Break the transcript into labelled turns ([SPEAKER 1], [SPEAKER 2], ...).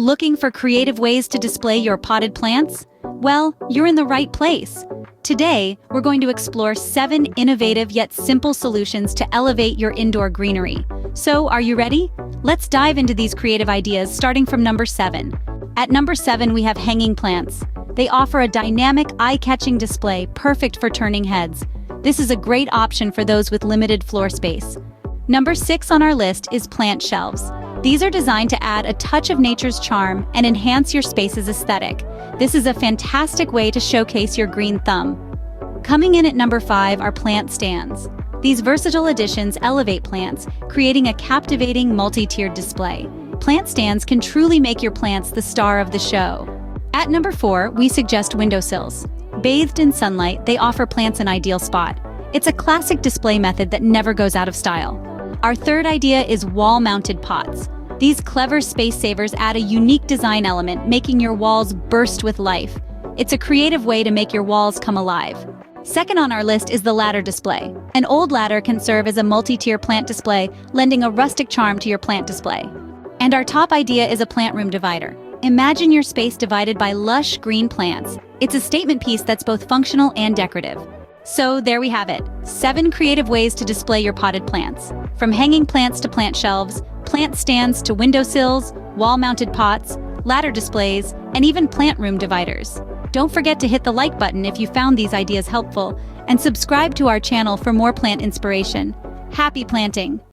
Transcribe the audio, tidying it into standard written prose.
[SPEAKER 1] Looking for creative ways to display your potted plants? Well, you're in the right place. Today, we're going to explore 7 innovative yet simple solutions to elevate your indoor greenery. So, are you ready? Let's dive into these creative ideas, starting from number 7. At number 7, we have hanging plants. They offer a dynamic, eye-catching display perfect for turning heads. This is a great option for those with limited floor space. Number 6 on our list is plant shelves. These are designed to add a touch of nature's charm and enhance your space's aesthetic. This is a fantastic way to showcase your green thumb. Coming in at number 5 are plant stands. These versatile additions elevate plants, creating a captivating multi-tiered display. Plant stands can truly make your plants the star of the show. At number 4, we suggest windowsills. Bathed in sunlight, they offer plants an ideal spot. It's a classic display method that never goes out of style. Our third idea is wall-mounted pots. These clever space savers add a unique design element, making your walls burst with life. It's a creative way to make your walls come alive. Second on our list is the ladder display. An old ladder can serve as a multi-tier plant display, lending a rustic charm to your plant display. And our top idea is a plant room divider. Imagine your space divided by lush green plants. It's a statement piece that's both functional and decorative. So there we have it, 7 creative ways to display your potted plants. From hanging plants to plant shelves, plant stands to windowsills, wall-mounted pots, ladder displays, and even plant room dividers. Don't forget to hit the like button if you found these ideas helpful, and subscribe to our channel for more plant inspiration. Happy planting!